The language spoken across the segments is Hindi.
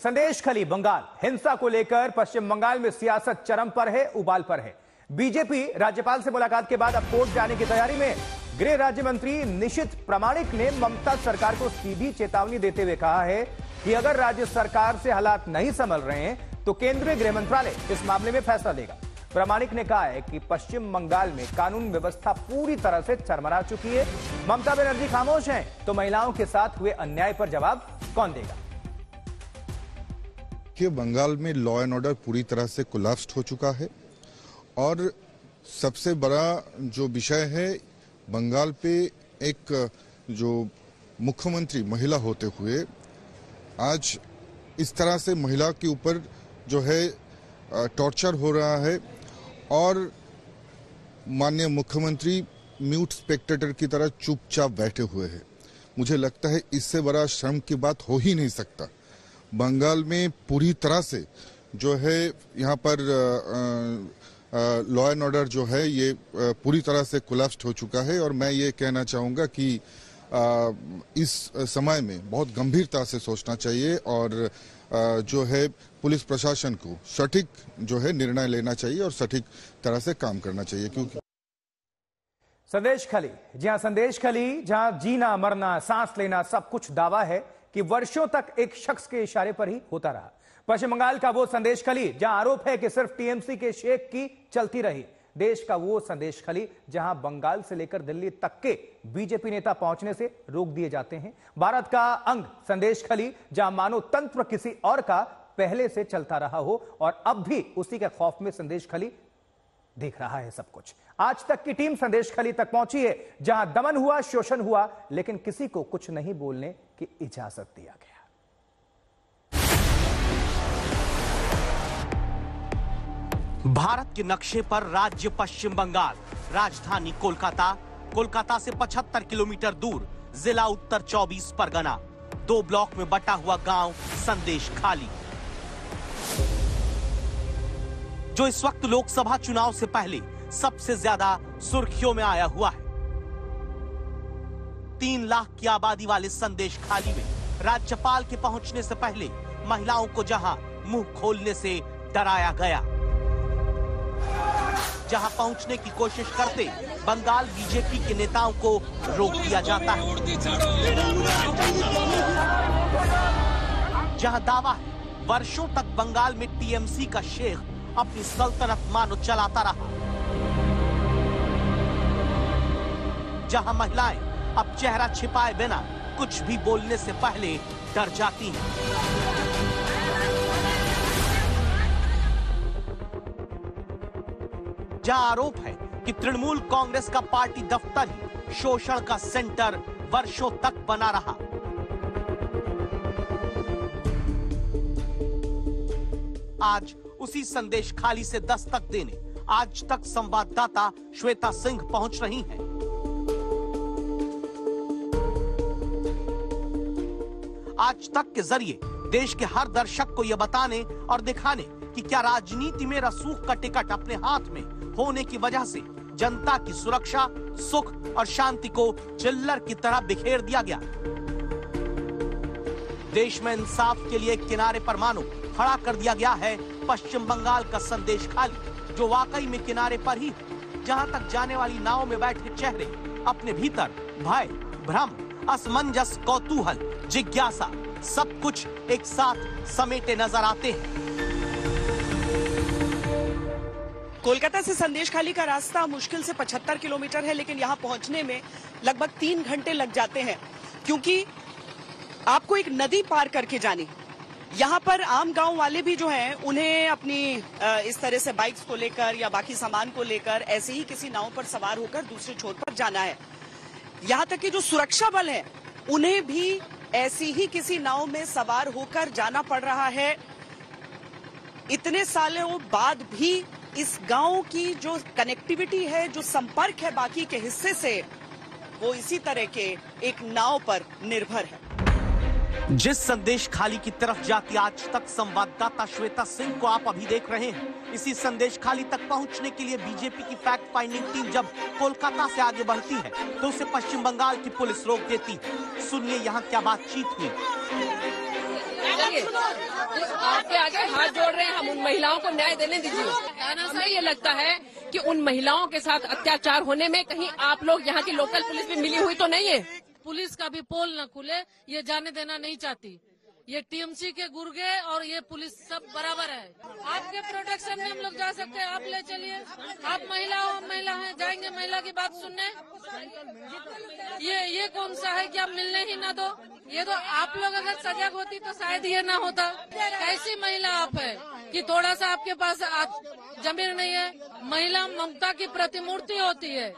संदेश खली बंगाल हिंसा को लेकर पश्चिम बंगाल में सियासत चरम पर है, उबाल पर है। बीजेपी राज्यपाल से मुलाकात के बाद अब कोर्ट जाने की तैयारी में। गृह राज्य मंत्री निशित प्रामाणिक ने ममता सरकार को सीधी चेतावनी देते हुए कहा है कि अगर राज्य सरकार से हालात नहीं संभल रहे हैं तो केंद्रीय गृह मंत्रालय इस मामले में फैसला देगा। प्रामाणिक ने कहा है कि पश्चिम बंगाल में कानून व्यवस्था पूरी तरह से चरमरा चुकी है। ममता बनर्जी खामोश हैं तो महिलाओं के साथ हुए अन्याय पर जवाब कौन देगा? कि बंगाल में लॉ एंड ऑर्डर पूरी तरह से कोलैप्स्ड हो चुका है और सबसे बड़ा जो विषय है, बंगाल पे एक जो मुख्यमंत्री महिला होते हुए आज इस तरह से महिला के ऊपर जो है टॉर्चर हो रहा है और माननीय मुख्यमंत्री म्यूट स्पेक्टेटर की तरह चुपचाप बैठे हुए हैं। मुझे लगता है इससे बड़ा शर्म की बात हो ही नहीं सकता। बंगाल में पूरी तरह से जो है यहाँ पर लॉ एंड ऑर्डर जो है ये पूरी तरह से कोलैप्स्ड हो चुका है और मैं ये कहना चाहूँगा कि इस समय में बहुत गंभीरता से सोचना चाहिए और जो है पुलिस प्रशासन को सटीक जो है निर्णय लेना चाहिए और सटीक तरह से काम करना चाहिए। क्योंकि संदेश खली, संदेश खली जहां जीना मरना सांस लेना सब कुछ दावा है कि वर्षों तक एक शख्स के इशारे पर ही होता रहा। पश्चिम बंगाल का वो संदेश खली जहां आरोप है कि सिर्फ टीएमसी के शेख की चलती रही। देश का वो संदेश खली जहां बंगाल से लेकर दिल्ली तक के बीजेपी नेता पहुंचने से रोक दिए जाते हैं। भारत का अंग संदेश खली जहां मानो तंत्र किसी और का पहले से चलता रहा हो और अब भी उसी के खौफ में संदेश खली देख रहा है सब कुछ। आज तक की टीम संदेश खली तक पहुंची है जहां दमन हुआ, शोषण हुआ, लेकिन किसी को कुछ नहीं बोलने की इजाजत दिया गया। भारत के नक्शे पर राज्य पश्चिम बंगाल, राजधानी कोलकाता, कोलकाता से 75 किलोमीटर दूर जिला उत्तर 24 परगना, 2 ब्लॉक में बटा हुआ गांव संदेश खाली, जो इस वक्त लोकसभा चुनाव से पहले सबसे ज्यादा सुर्खियों में आया हुआ है। 3 लाख की आबादी वाले संदेश खाली में राज्यपाल के पहुंचने से पहले महिलाओं को जहां मुंह खोलने से डराया गया, जहां पहुंचने की कोशिश करते बंगाल बीजेपी के नेताओं को रोक दिया जाता है, जहां दावा है वर्षों तक बंगाल में टीएमसी का शेख अपनी सल्तनत मानो चलाता रहा, जहां महिलाएं अब चेहरा छिपाए बिना कुछ भी बोलने से पहले डर जाती हैं। जहां आरोप है कि तृणमूल कांग्रेस का पार्टी दफ्तर ही शोषण का सेंटर वर्षों तक बना रहा। आज उसी संदेश खाली से दस्तक देने आज तक संवाददाता श्वेता सिंह पहुंच रही हैं। आज तक के जरिए देश के हर दर्शक को यह बताने और दिखाने कि क्या राजनीति में रसूख का टिकट अपने हाथ में होने की वजह से जनता की सुरक्षा, सुख और शांति को चिल्लर की तरह बिखेर दिया गया। देश में इंसाफ के लिए किनारे पर मानो खड़ा कर दिया गया है पश्चिम बंगाल का संदेश खाली, जो वाकई में किनारे पर ही है, जहां तक जाने वाली नाव में बैठे चेहरे अपने भीतर भय, भ्रम, असमंजस, कौतूहल, जिज्ञासा सब कुछ एक साथ समेटे नजर आते हैं। कोलकाता से संदेश खाली का रास्ता मुश्किल से 75 किलोमीटर है, लेकिन यहां पहुंचने में लगभग 3 घंटे लग जाते हैं, क्योंकि आपको एक नदी पार करके जानी। यहाँ पर आम गांव वाले भी जो हैं उन्हें अपनी इस तरह से बाइक्स को लेकर या बाकी सामान को लेकर ऐसे ही किसी नाव पर सवार होकर दूसरे छोर पर जाना है। यहाँ तक कि जो सुरक्षा बल है उन्हें भी ऐसी ही किसी नाव में सवार होकर जाना पड़ रहा है। इतने सालों बाद भी इस गांव की जो कनेक्टिविटी है, जो संपर्क है बाकी के हिस्से से, वो इसी तरह के एक नाव पर निर्भर है। जिस संदेश खाली की तरफ जाती आज तक संवाददाता श्वेता सिंह को आप अभी देख रहे हैं, इसी संदेश खाली तक पहुंचने के लिए बीजेपी की फैक्ट फाइंडिंग टीम जब कोलकाता से आगे बढ़ती है तो उसे पश्चिम बंगाल की पुलिस रोक देती है। सुनिए यहाँ क्या बातचीत हुई। चलिए आपके आगे हाथ जोड़ रहे हैं, हम उन महिलाओं को न्याय देने दीजिए। हमें ये लगता है कि उन महिलाओं के साथ अत्याचार होने में कहीं आप लोग यहाँ की लोकल पुलिस भी मिली हुई तो नहीं है? पुलिस का भी पोल न खुले, ये जाने देना नहीं चाहती। ये टीएमसी के गुर्गे और ये पुलिस सब बराबर है। आपके प्रोटेक्शन में हम लोग जा सकते हैं, आप ले चलिए। आप महिला हो, हम महिला हैं, जाएंगे महिला की बात सुनने। ये कौन सा है कि आप मिलने ही ना दो? ये तो आप लोग अगर सजग होती तो शायद ये ना होता। कैसी महिला आप है कि थोड़ा सा आपके पास जमीन नहीं है? महिला ममता की प्रतिमूर्ति होती है।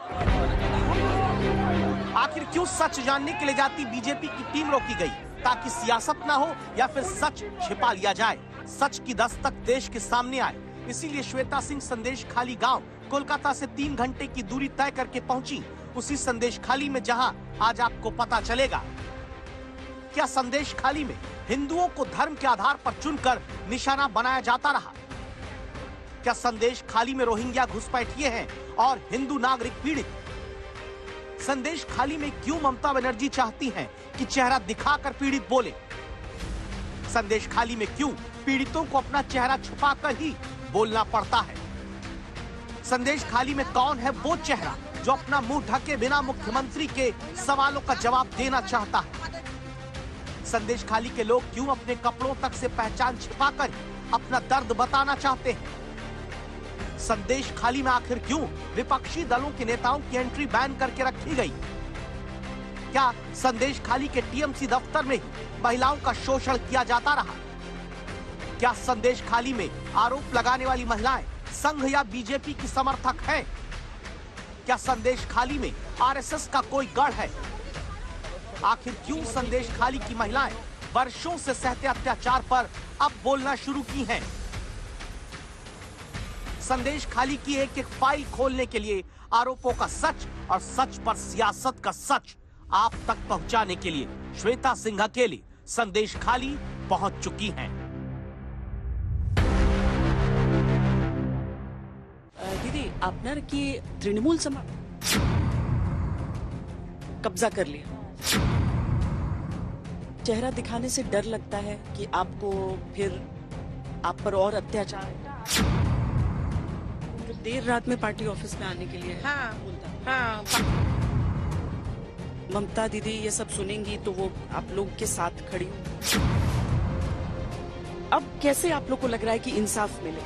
आखिर क्यों सच जानने के लिए जाती बीजेपी की टीम रोकी गई? ताकि सियासत ना हो या फिर सच छिपा लिया जाए, सच की दस्तक देश के सामने आए। इसीलिए श्वेता सिंह संदेश खाली गांव कोलकाता से 3 घंटे की दूरी तय करके पहुंची, उसी संदेश खाली में जहां आज आपको पता चलेगा क्या संदेश खाली में हिंदुओं को धर्म के आधार पर चुनकर निशाना बनाया जाता रहा? क्या संदेश खाली में रोहिंग्या घुसपैठिए हैं और हिंदू नागरिक पीड़ित? संदेश खाली में क्यों ममता बनर्जी चाहती हैं कि चेहरा दिखाकर पीड़ित बोले? संदेश खाली में क्यों पीड़ितों को अपना चेहरा छुपाकर ही बोलना पड़ता है? संदेश खाली में कौन है वो चेहरा जो अपना मुंह ढके बिना मुख्यमंत्री के सवालों का जवाब देना चाहता है? संदेश खाली के लोग क्यों अपने कपड़ों तक से पहचान छिपाकर अपना दर्द बताना चाहते हैं? संदेश खाली में आखिर क्यों विपक्षी दलों के नेताओं की एंट्री बैन करके रखी गई? क्या संदेश खाली के टीएमसी दफ्तर में महिलाओं का शोषण किया जाता रहा? क्या संदेश खाली में आरोप लगाने वाली महिलाएं संघ या बीजेपी की समर्थक हैं? क्या संदेश खाली में आरएसएस का कोई गढ़ है? आखिर क्यों संदेश खाली की महिलाएं वर्षों से सहते अत्याचार पर अब बोलना शुरू की हैं? संदेश खाली की एक एक फाइल खोलने के लिए आरोपों का सच और सच पर सियासत का सच आप तक पहुंचाने के लिए श्वेता सिंह अकेले संदेश खाली पहुंच चुकी हैं। दीदी आपने की तृणमूल समाज कब्जा कर लिया, चेहरा दिखाने से डर लगता है कि आपको फिर आप पर और अत्याचार। देर रात में पार्टी ऑफिस में आने के लिए हाँ। ममता दीदी ये सब सुनेंगी तो वो आप लोग के साथ खड़ी हो। अब कैसे आप लोग को लग रहा है कि इंसाफ मिले?